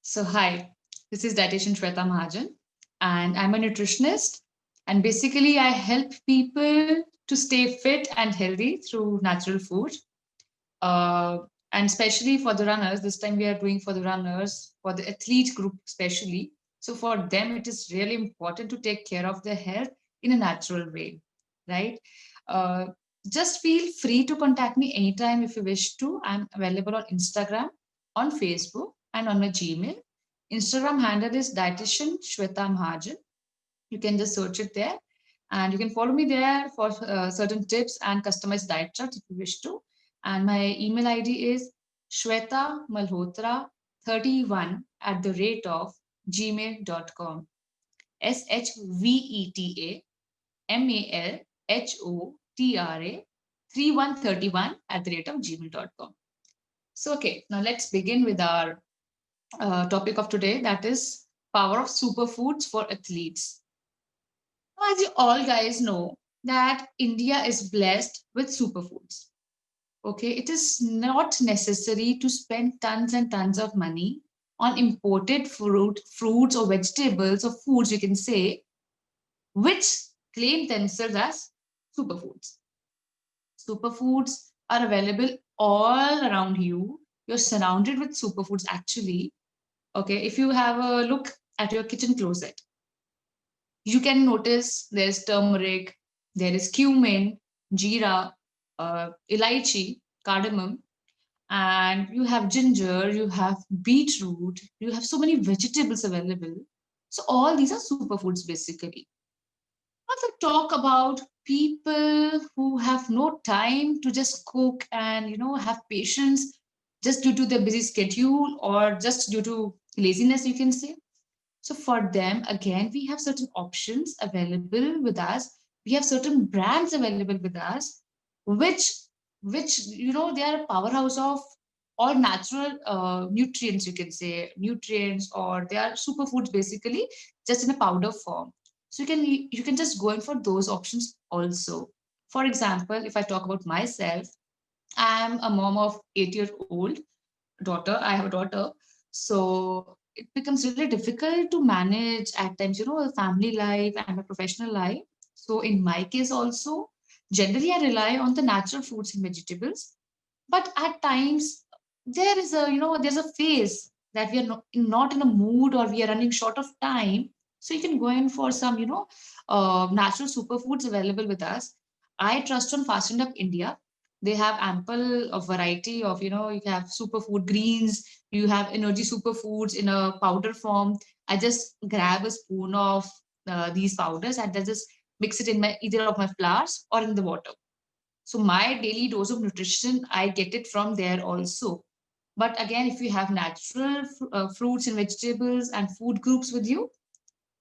So, hi, this is dietitian Shweta Mahajan, and I'm a nutritionist. And basically, I help people to stay fit and healthy through natural food. Uh, and especially for the runners, this time we are doing for the runners, for the athlete group, especially. So, for them, it is really important to take care of their health in a natural way, right? Uh, just feel free to contact me anytime if you wish to. I'm available on Instagram, on Facebook, and on my Gmail. Instagram handle is dietitian Shweta Mahajan. You can just search it there, and you can follow me there for certain tips and customized diet charts if you wish to. And my email ID is Shweta Malhotra 31 at the rate of gmail.com. SHVETA MALHOTRA 31 at the rate of gmail.com. So, okay, now let's begin with our topic of today, that is power of superfoods for athletes. As you all guys know, that India is blessed with superfoods. Okay, it is not necessary to spend tons and tons of money on imported fruits or vegetables or foods, you can say, which claim themselves as superfoods. Superfoods are available all around you. You're surrounded with superfoods actually. Okay, if you have a look at your kitchen closet, you can notice there's turmeric, there is cumin, jeera, elaichi, cardamom, and you have ginger, you have beetroot, you have so many vegetables available. So all these are superfoods basically. Now if we talk about people who have no time to just cook and have patience just due to their busy schedule or just due to laziness, you can say. So for them, again, we have certain options available with us. We have certain brands available with us, which they are a powerhouse of all natural nutrients. You can say nutrients, or they are superfoods basically, just in a powder form. So you can just go in for those options also. For example, if I talk about myself, I'm a mom of 8-year-old daughter. I have a daughter. So it becomes really difficult to manage at times, a family life and a professional life. So in my case also, generally I rely on the natural fruits and vegetables. But at times there's a phase that we are not in a mood, or we are running short of time. So you can go in for some, natural superfoods available with us. I trust on Fast Up India. They have ample of variety of, you have superfood greens, you have energy superfoods in a powder form. I just grab a spoon of these powders and I just mix it in my either of my flowers or in the water. So my daily dose of nutrition, I get it from there also. But again, if you have natural fruits and vegetables and food groups with you,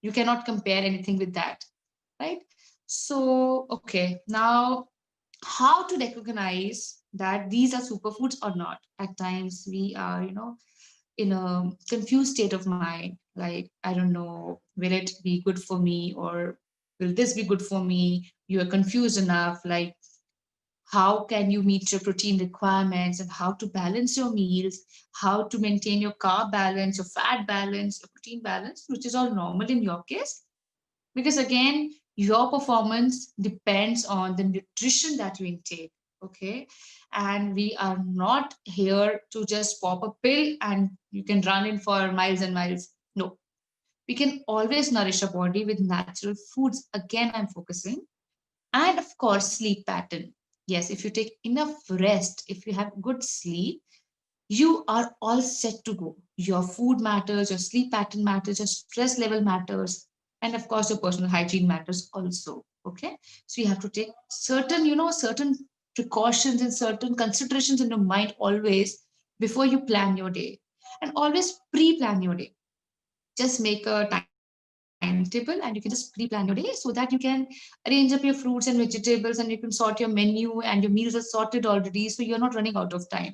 you cannot compare anything with that, right? So, okay, now how to recognize that these are superfoods or not? At times we are, in a confused state of mind, like, I don't know, will it be good for me, or will this be good for me? You are confused enough, like, how can you meet your protein requirements and how to balance your meals, how to maintain your carb balance, your fat balance, your protein balance, which is all normal in your case. Because again, your performance depends on the nutrition that you intake. Okay. And we are not here to just pop a pill and you can run in for miles and miles. No, we can always nourish our body with natural foods. Again, I'm focusing. And of course, sleep pattern. Yes, if you take enough rest, if you have good sleep, you are all set to go. Your food matters, your sleep pattern matters, your stress level matters, and of course, your personal hygiene matters also. Okay, so you have to take certain, certain precautions and certain considerations in your mind always before you plan your day, and always pre-plan your day. Just make a timetable and you can just pre-plan your day so that you can arrange up your fruits and vegetables and you can sort your menu and your meals are sorted already, so you're not running out of time.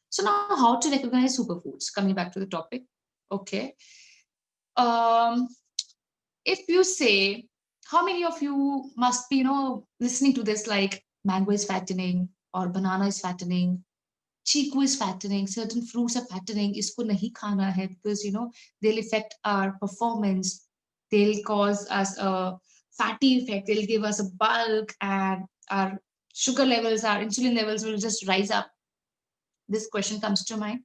So now, how to recognize superfoods? Coming back to the topic. Okay. Um, if you say, how many of you must be, listening to this, like mango is fattening or banana is fattening? Chiku is fattening, certain fruits are fattening, isko nahi khana hai because they'll affect our performance, they'll cause us a fatty effect, they'll give us a bulk, and our sugar levels, our insulin levels will just rise up. This question comes to mind.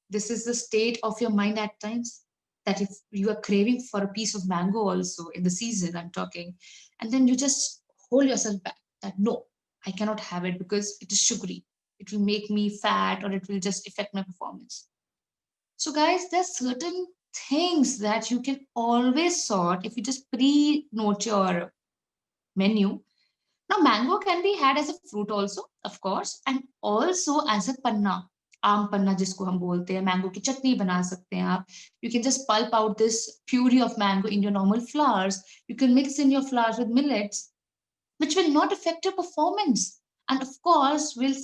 This is the state of your mind at times, that if you are craving for a piece of mango also in the season, I'm talking, and then you just hold yourself back that no, I cannot have it because it is sugary, it will make me fat, or it will just affect my performance. So guys, there's certain things that you can always sort if you just pre-note your menu. Now, mango can be had as a fruit also, of course, and also as a panna. आम पन्ना जिसको हम बोलते हैं, mango की चटनी बना सकते हैं आप. You can just pulp out this puree of mango in your normal flours. You can mix in your flours with millets, which will not affect your performance, and of course will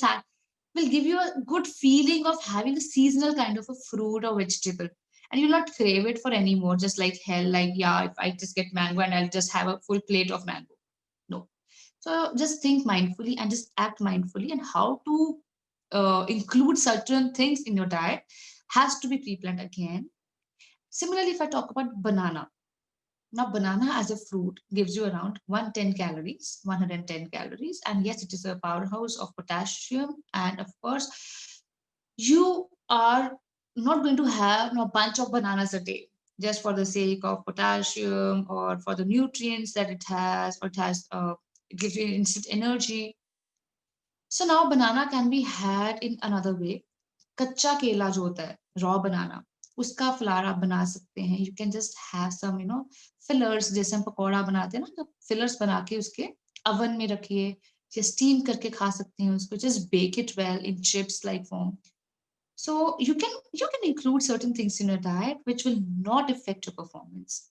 give you a good feeling of having a seasonal kind of a fruit or vegetable, and you'll not crave it for anymore. Just like hell, like yeah, if I just get mango and I'll just have a full plate of mango. No. So just think mindfully and just act mindfully, and how to include certain things in your diet has to be pre-planned again. Similarly, if I talk about banana, now banana as a fruit gives you around 110 calories, 110 calories, and yes, it is a powerhouse of potassium. And of course, you are not going to have a bunch of bananas a day just for the sake of potassium or for the nutrients that it has, or it gives you instant energy. So now banana can be had in another way. कच्चा केला जो होता है, raw banana, उसका flower आप बना सकते हैं. You can just have some fillers, जैसे हम पकौड़ा बनाते हैं ना, तो fillers बना के उसके oven में रखिए, या steam करके खा सकते हैं उसको. Just bake it well in chips like form. So you can include certain things in your diet which will not affect your performance.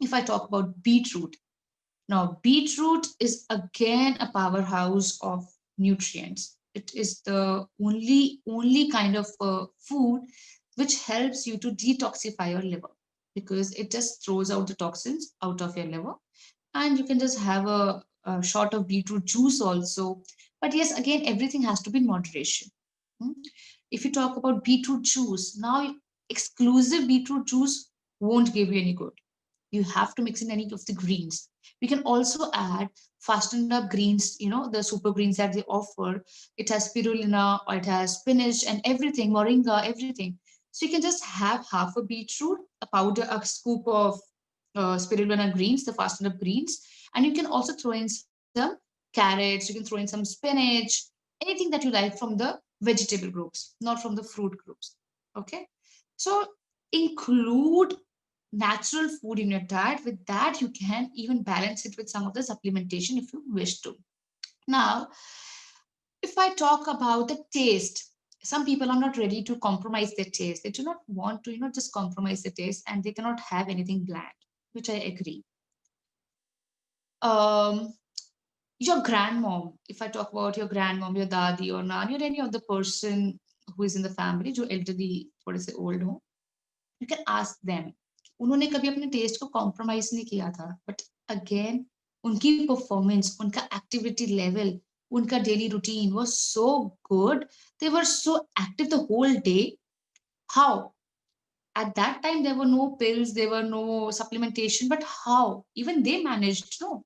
If I talk about beetroot, now, beetroot is again a powerhouse of nutrients. It is the only kind of food which helps you to detoxify your liver, because it just throws out the toxins out of your liver, and you can just have a shot of beetroot juice also. But yes, again, everything has to be in moderation. Hmm? If you talk about beetroot juice, now exclusive beetroot juice won't give you any good. You have to mix in any of the greens. We can also add fastened up greens, the super greens that they offer. It has spirulina, or it has spinach and everything, moringa, everything. So you can just have half a beetroot, a powder, a scoop of spirulina greens, the fastened up greens, and you can also throw in some carrots, you can throw in some spinach, anything that you like from the vegetable groups, not from the fruit groups. Okay. So include natural food in your diet. With that, you can even balance it with some of the supplementation if you wish to. Now, if I talk about the taste, some people are not ready to compromise their taste. They do not want to, just compromise the taste, and they cannot have anything bland, which I agree. Um, your grandmom, if I talk about your grandmom, your dadi or nani, or any of the person who is in the family, जो elderly, थोड़े से old हो, you can ask them. उन्होंने कभी अपने test को compromise नहीं किया था, बट अगेन उनकी परफॉर्मेंस, उनका एक्टिविटी लेवल, उनका daily routine was so good. They were so active the whole day. How? At that time there were no pills, there were no supplementation, but how even they managed? No,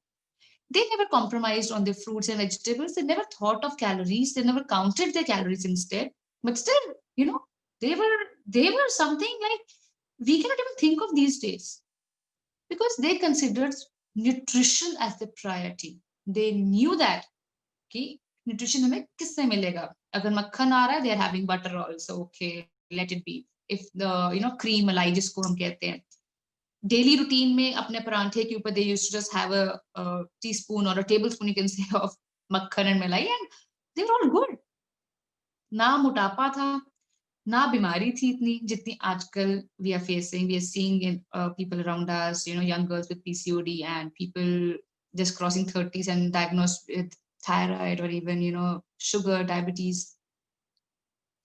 they never compromised on their fruits and vegetables. They never thought of calories, they never counted their calories instead. But still, you know they were something like we cannot even think of these days, because they considered nutrition as the priority. They knew that कि nutrition हमें किससे मिलेगा. अगर मक्खन आ रहा है, they are having butter also, okay, let it be. If the cream मलाई जिसको हम कहते हैं, daily routine में अपने परांठे के ऊपर they used to just have a teaspoon or a tablespoon, you can say, of मक्खन and मलाई, and they were all good. ना मोटापा था, ना बीमारी थी इतनी जितनी आजकल we are seeing in people around us, young girls with PCOD, and people just crossing 30s and diagnosed with thyroid, or even sugar, diabetes.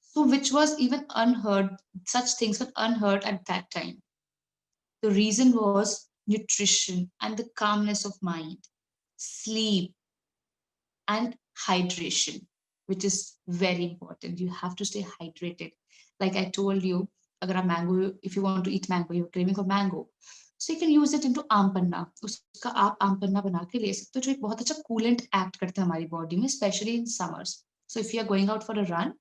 So which was even unheard. Such things were unheard at that time. The reason was nutrition and the calmness of mind, sleep, and hydration. which is very important. You have to stay hydrated. Like I told you, agar aap mango, if you want to eat mango, you're craving for mango, so you can use it into आम पन्ना. उसका आप आम पन्ना बना के ले सकते हो, जो एक बहुत अच्छा कूलेंट एक्ट करता है हमारी बॉडी में, specially in summers. So if you are going out for a run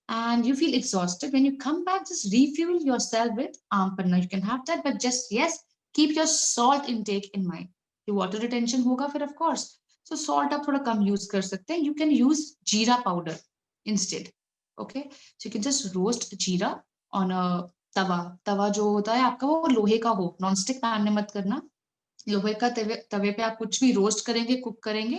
and you feel exhausted, when you come back, just refuel yourself with आम पन्ना. You can have that, but just yes, keep your salt intake in mind. कि water retention होगा फिर of course. So salt आप थोड़ा कम use कर सकते हैं. You can use jeera powder instead. Okay, so you can just roast jeera on a तवा जो होता है आपका वो लोहे का हो, नॉन स्टिक पैन में मत करना. लोहे का तवे पे आप कुछ भी रोस्ट करेंगे, कुक करेंगे,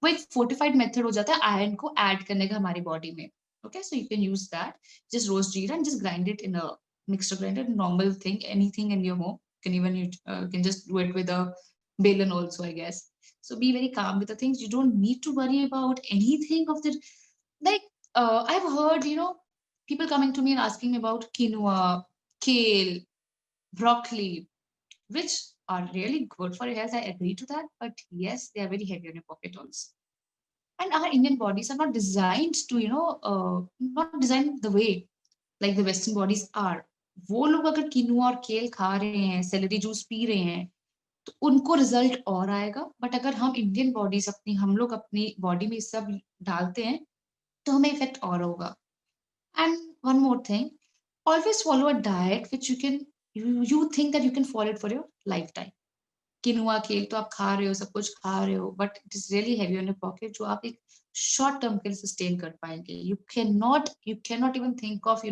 वो एक फोर्टिफाइड मेथड हो जाता है आयरन को ऐड करने का हमारी बॉडी में. Okay, so you can use that. Just roast jeera and just grind it in a mixer grinder, normal thing, anything in your home. You can even can just do it with a balan also, I guess. So be very calm with the things. You don't need to worry about anything of the like. I've heard, people coming to me and asking me about quinoa, kale, broccoli, which are really good for your health. I agree to that, but yes, they are very heavy on your pocket also. And our Indian bodies are not designed to, not designed the way like the Western bodies are. वो लोग अगर किनुआ और केल खा रहे हैं, salary juice P रहे हैं, तो उनको रिजल्ट और आएगा. बट अगर हम इंडियन बॉडीज हम लोग अपनी बॉडी में सब डालते हैं, तो हमें इफेक्ट और होगा. And one more thing, always follow a diet which you think that you can follow it for your lifetime. किनुआ केल तो आप खा रहे हो, सब कुछ खा रहे हो, but it is really heavy on your pocket, जो आप एक शॉर्ट टर्म के लिए सस्टेन कर पाएंगे. you cannot even think of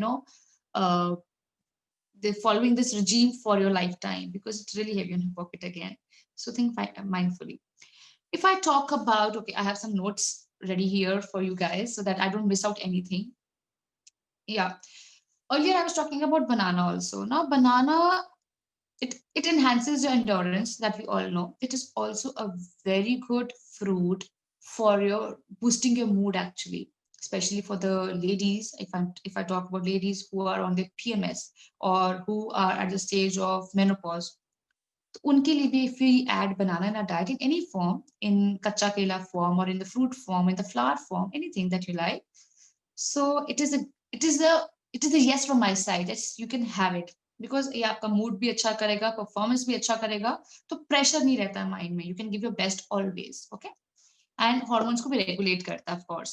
the following this regime for your lifetime, because it's really heavy on your pocket again. So think mindfully. If I talk about, okay, I have some notes ready here for you guys so that I don't miss out anything. Yeah, earlier I was talking about banana also. Now banana, it enhances your endurance, that we all know. It is also a very good fruit for your boosting your mood actually, especially for the ladies. If I talk about ladies who are on their PMS or who are at the stage of menopause, तो उनके लिए भी if we add banana in our diet in any form, in kacha kela form or in the fruit form, in the flower form, anything that you like, so it is a yes from my side. Yes, you can have it, because ये आपका mood भी अच्छा करेगा, performance भी अच्छा करेगा, तो pressure नहीं रहता है माइंड में. You can give your best always. Okay, and hormones को भी रेगुलेट करता है of course.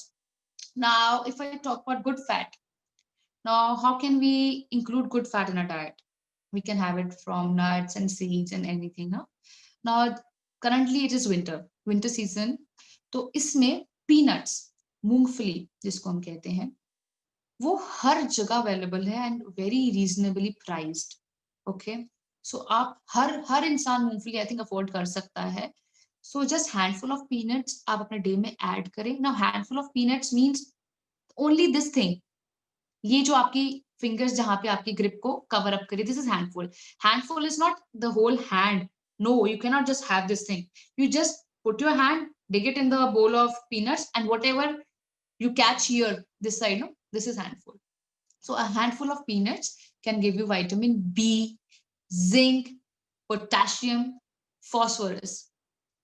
Now if I talk about good fat, now how can we include good fat in our diet? We can have it from nuts and seeds and anything. Now currently it is winter season, तो इसमें peanuts, मूंगफली जिसको हम कहते हैं, वो हर जगह available है and very reasonably priced. Okay, so आप हर इंसान मूंगफली आई थिंक अफोर्ड कर सकता है. So just handful of peanuts आप अपने डे में ऐड करें. Now handful of peanuts means only this thing, ये जो आपकी फिंगर्स जहां पे आपकी ग्रिप को कवर अप करे, this is handful. Handful is not the whole hand. No, you can not just have this thing. You just put your hand, dig it in the bowl of peanuts, and whatever you catch here this side, no, this is handful. So a handful of peanuts can give you vitamin B, zinc, potassium, phosphorus.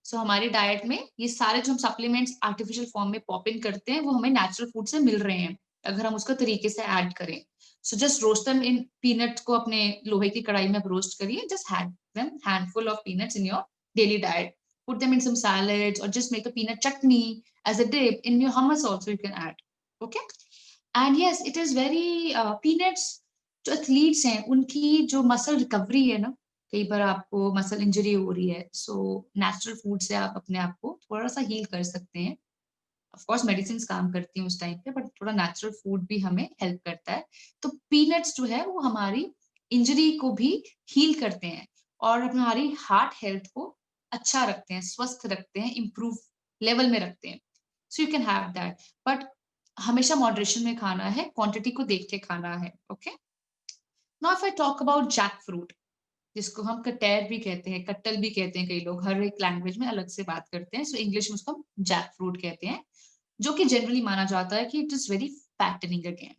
So हमारे diet में ये सारे जो हम supplements artificial form में pop इन करते हैं, वो हमें नेचुरल फूड से मिल रहे हैं अगर हम उसको तरीके से ऐड करें. So just roast them in, peanut को अपने लोहे की कढ़ाई में रोस्ट करिए. Just had them handful of peanuts in your daily diet. Put them in some salads or just make a peanut chutney as a dip. In your hummus also you can add. Okay, and yes, it is very peanuts. जो athletes हैं उनकी जो muscle recovery है ना, कई बार आपको muscle injury हो रही है, सो नेचुरल फूड से आप अपने आप को थोड़ा सा हील कर सकते हैं. ऑफ कोर्स मेडिसिन काम करती हैं उस टाइम पे, बट थोड़ा नेचुरल फूड भी हमें हेल्प करता है. तो पीनट्स जो है वो हमारी इंजरी को भी हील करते हैं और हमारी हार्ट हेल्थ को अच्छा रखते हैं, स्वस्थ रखते हैं, इम्प्रूव लेवल में रखते हैं. So you can have that, but हमेशा मॉडरेशन में खाना है, क्वांटिटी को देख के खाना है. Okay, now if I talk about jackfruit, जिसको हम कटैर भी कहते हैं, कट्टल भी कहते हैं, कई लोग हर एक लैंग्वेज में अलग से बात करते हैं. सो इंग्लिश में उसको हम जैक फ्रूट कहते हैं, जो कि जनरली माना जाता है कि it is very fattening again.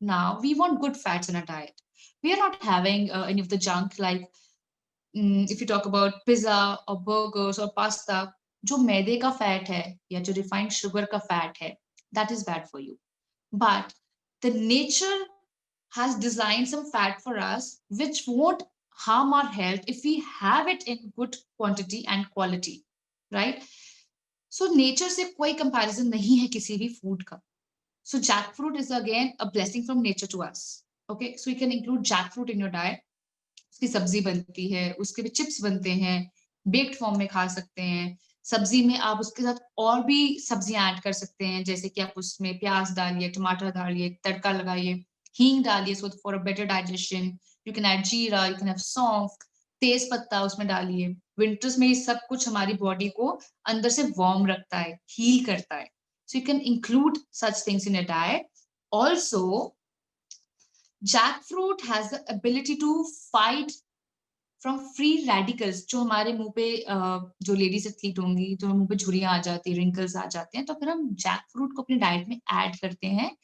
Now we want good fats in our diet. We are not having any of the junk like if you talk about pizza or burgers or pasta, जो मैदे का fat है या जो refined sugar का fat है, that is bad for you. But the nature has designed some fat for us which won't harm our health if we have it in good quantity and quality, right? So nature से कोई comparison नहीं है किसी भी food का. So jackfruit is again a blessing from nature to us. Okay, so you can include jackfruit in your diet. उसकी सब्जी बनती है, उसके भी चिप्स बनते हैं, बेक्ड फॉर्म में खा सकते हैं. सब्जी में आप उसके साथ और भी सब्जियां ऐड कर सकते हैं, जैसे कि आप उसमें प्याज डालिए, टमाटर डालिए, तड़का लगाइए, हींग डालिए so for a better digestion. You can add जीरा, यू कैन हैव सौंफ, तेज पत्ता उसमें डालिए. विंटर्स में ये सब कुछ हमारी बॉडी को अंदर से वार्म रखता है, हील करता है. So you can include such things in your diet. Also, jackfruit has the ability to fight from free radicals. जो हमारे मुंह पे जो लेडीज एथलीट होंगी, जो मुंह पे झुर्रियां आ जाती है, रिंकल्स आ जाते हैं, तो फिर हम जैकफ्रूट को अपनी डाइट में ऐड करते हैं,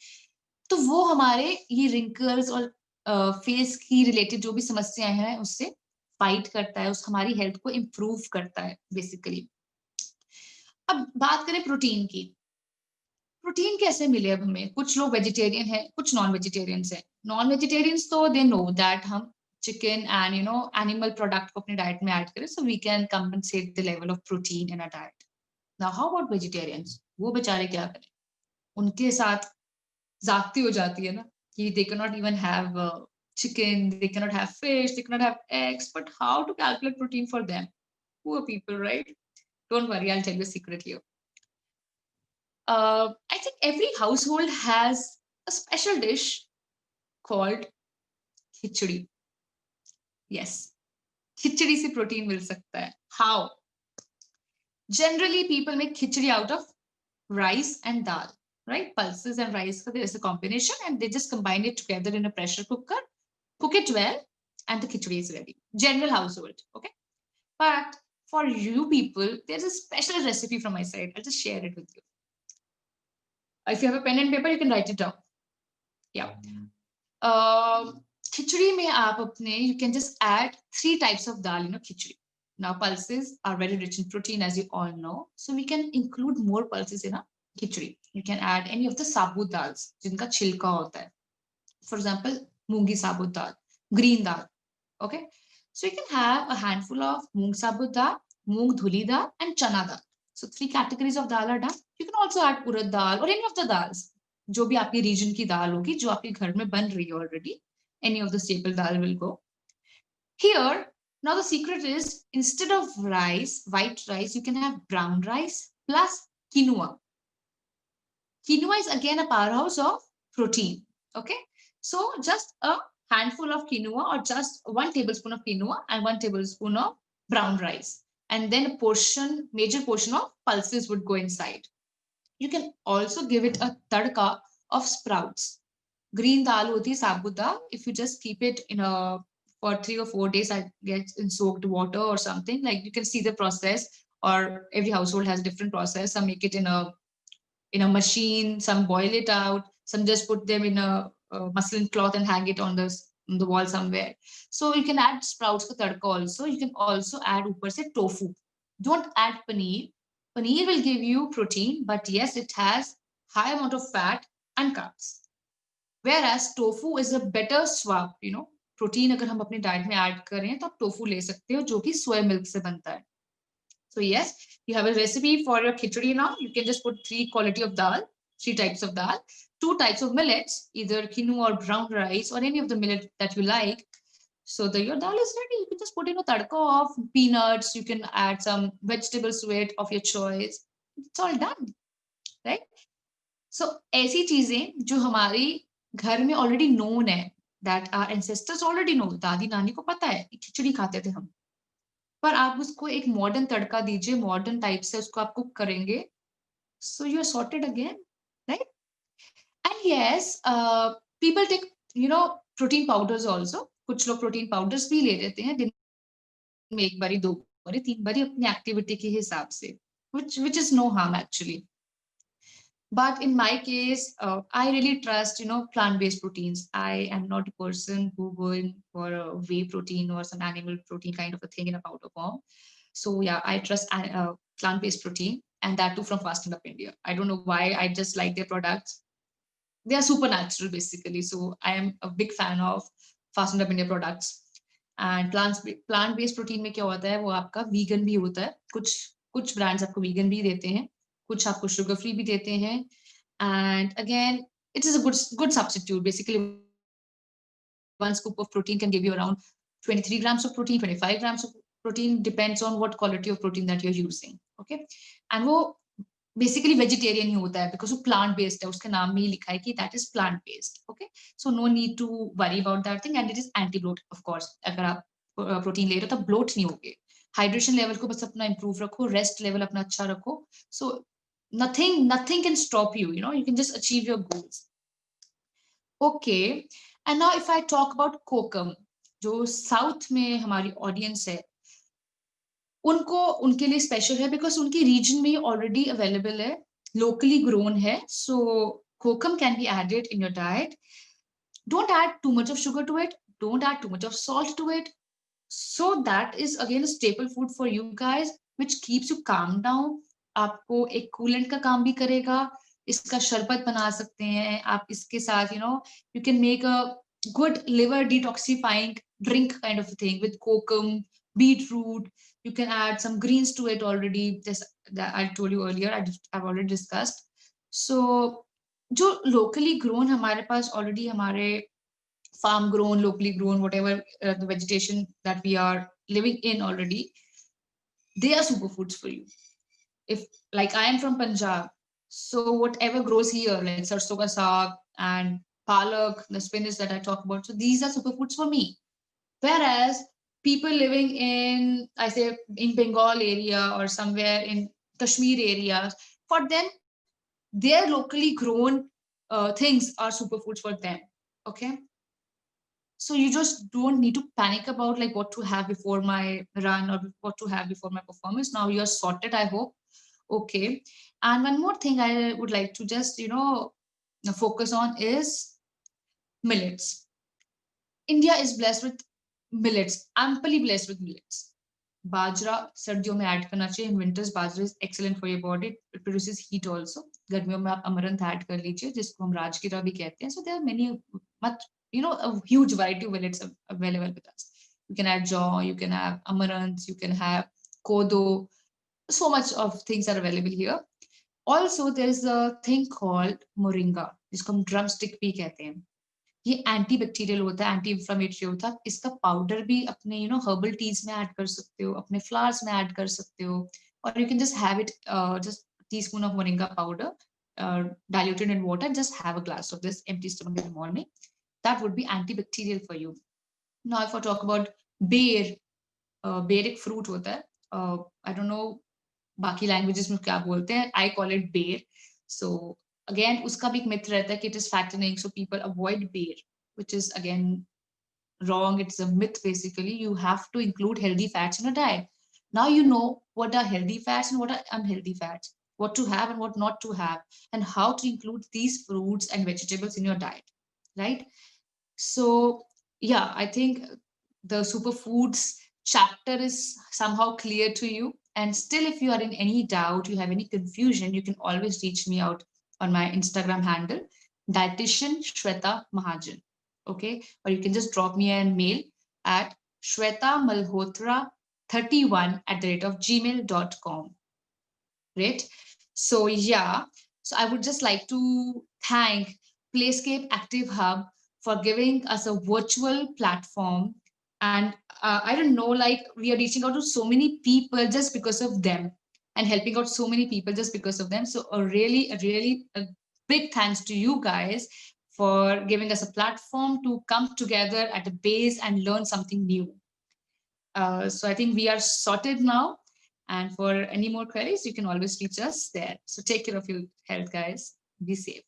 तो वो हमारे ये रिंकल्स और फेस की रिलेटेड जो भी समस्याएं हैं उससे फाइट करता है, उस हमारी हेल्थ को इम्प्रूव करता है बेसिकली. अब बात करें प्रोटीन की. प्रोटीन कैसे मिले अब हमें? कुछ लोग वेजिटेरियन है, कुछ नॉन वेजिटेरियंस है. नॉन वेजिटेरियंस तो दे नो दैट हम चिकन एंड एनिमल प्रोडक्ट को अपनी डाइट में ऐड करें, so we can compensate the level of protein in a diet. Now how about vegetarians? वो बेचारे क्या करें? उनके साथ जागती हो जाती है ना कि they can not even have chicken, they cannot have fish, they cannot have eggs, but how to calculate protein for them? Poor people, right? Don't worry, I'll tell you a secret here. I think every household has a special dish called khichdi. Yes, khichdi से protein मिल सकता है. How? Generally, people make khichdi out of rice and dal, right? Pulses and rice, so there is a combination, and they just combine it together in a pressure cooker, cook it well, and the khichdi is ready. General household, okay? But for you people, there's a special recipe from my side. I'll just share it with you. If you have a pen and paper, you can write it down. Yeah. Khichdi mein aap apne, you can just add 3 types of dal in a khichdi. Now pulses are very rich in protein, as you all know, so we can include more pulses in a khichdi. You can add any of the sabut dals jinka chilka hota hai. For example, moongi sabut dal, green dal. Okay, so you can have a handful of moong sabut dal, moong dhuli dal, and chana dal. So 3 categories of dal are done. You can also add urad dal or any of the dals. जो भी आपकी reason की दाल होगी, जो आपके घर में बन रही है already, any of the staple dal will go. Here, now the secret is instead of rice, white rice, you can have brown rice plus quinoa. Quinoa is again a powerhouse of protein. Okay, so just a handful of quinoa or just 1 tablespoon of quinoa and 1 tablespoon of brown rice, and then a portion, major portion of pulses would go inside. You can also give it a tadka of sprouts. Green dal hoti hai, sabut dal. If you just keep it in a for 3 or 4 days, I get in soaked water or something, like you can see the process. Or every household has different process. Some make it in a machine, some boil it out, some just put them in a muslin cloth and hang it on the wall somewhere. So you can add sprouts for tadka also. You can also add upar se tofu. Don't add paneer. Paneer will give you protein, but yes, it has high amount of fat and carbs. Whereas tofu is a better swap, protein अगर हम अपनी diet में add करें तो आप tofu ले सकते हो जो कि सोया मिल्क से बनता है. So yes, you have a recipe for your khichdi now. You can just put 3 quality of dal, 3 types of dal, 2 types of millets, either quinoa or brown rice or any of the millet that you like. So your dal is ready. You can just put in a tadka of peanuts. You can add some vegetables to it of your choice. It's all done, right? So ऐसी चीजें जो हमारी घर में already known है, that our ancestors already know, दादी नानी को पता है कि खिचड़ी खाते थे हम, पर आप उसको एक मॉडर्न तड़का दीजिए, मॉडर्न टाइप से उसको आप कुक करेंगे, so you're sorted again, right? And yes, people take protein powders also. कुछ लोग प्रोटीन पाउडर्स भी ले लेते हैं दिन में 1 बारी 2 बारी 3 बारी अपनी एक्टिविटी के हिसाब से, which is no harm actually. But in my case, I really trust plant-based proteins. I am not a person who going for a whey protein or some animal protein kind of a thing in a powder form. So yeah, I trust plant-based protein, and that too from Fasten Up India. I don't know why, I just like their products. They are supernatural basically. So I am a big fan of Fasten Up India products. And plant based protein में क्या होता है, वो आपका vegan भी होता है, कुछ ब्रांड्स आपको वीगन भी देते हैं, कुछ आपको शुगर फ्री भी देते हैं. And again it is a good substitute. Basically, one scoop of protein can give you around 23 grams of protein, 25 grams of protein, depends on what quality of protein that you're using. Okay, and वो basically vegetarian ही होता है because वो plant based है, उसके नाम में ही लिखा है कि that is plant based. Okay, so no need to worry about that thing. And it is anti bloat. Of course अगर आप प्रोटीन ले रहे हो तो ब्लोट नहीं होगे. हाइड्रेशन लेवल को बस अपना इंप्रूव रखो, रेस्ट लेवल अपना अच्छा रखो. सो nothing can stop you, you know, you can just achieve your goals. Okay, and now if I talk about कोकम, जो साउथ में हमारी ऑडियंस है, उनको उनके लिए स्पेशल है बिकॉज उनकी रीजन में ऑलरेडी अवेलेबल है, लोकली ग्रोन है. So kokum can be added in your diet. Don't add too much of sugar to it, don't add too much of salt to it. So that is again a staple food for you guys which keeps you calm down. आपको एक coolant का काम भी करेगा. इसका शरबत बना सकते हैं आप इसके साथ, you know, you can make a good liver detoxifying drink kind of a thing with kokum, beetroot. You can add some greens to it already. This that I told you earlier, I've already discussed. So जो locally grown हमारे पास already हमारे farm grown, locally grown, whatever the vegetation that we are living in already, they are superfoods for you. If like I am from Punjab, so whatever grows here, like sarson ka saag and palak, the spinach that I talk about, so these are superfoods for me. Whereas people living in, I say, in Bengal area or somewhere in Kashmir areas, for them, their locally grown things are superfoods for them. Okay. So you just don't need to panic about like what to have before my run or what to have before my performance. Now you're sorted, I hope. Okay. And one more thing I would like to just, you know, focus on is millets. India is blessed with millets, amply blessed with millets. बाजरा सर्दियों में add करना चाहिए. In winters bajra is excellent for your body, it produces heat also. गर्मियों में आप amaranth add कर लीजिए, जिसको हम राजगिरा भी कहते हैं. So there are many much, you know, a huge variety of millets available with us. You can add jaw, you can have amaranth, you can have kodo. So much of things are available here. Also, there is a thing called moringa, जिसको हम drumstick भी कहते हैं. ये anti bacterial होता है, anti inflammatory होता है. इसका पाउडर भी अपने, यू नो, हर्बल टीज में ऐड कर सकते हो, अपने फ्लावर्स में ऐड कर सकते हो. और you can just have it, just teaspoon of moringa powder diluted in water. Just have a glass of this empty stomach in the morning. That would be antibacterial for you. Now if I talk about बेर, बेर एक fruit होता है. I don't know बाकी languages में क्या बोलते हैं. I call it बेर. So again, उसका भी एक myth रहता है कि it is fattening, so people avoid beer, which is again wrong. It's a myth basically. You have to include healthy fats in your diet. Now you know what are healthy fats and what are unhealthy fats, what to have and what not to have, and how to include these fruits and vegetables in your diet, right? So yeah, I think the superfoods chapter is somehow clear to you. And still, if you are in any doubt, you have any confusion, you can always reach me out on my Instagram handle, dietitian Shweta Mahajan. Okay. Or you can just drop me a mail at shwetamalhotra31@gmail.com. Right. So yeah. So I would just like to thank Playscape Active Hub for giving us a virtual platform. And I don't know, like we are reaching out to so many people just because of them, and helping out so many people just because of them. So a really a big thanks to you guys for giving us a platform to come together at a base and learn something new. So I think we are sorted now. And for any more queries, you can always reach us there. So take care of your health, guys. Be safe.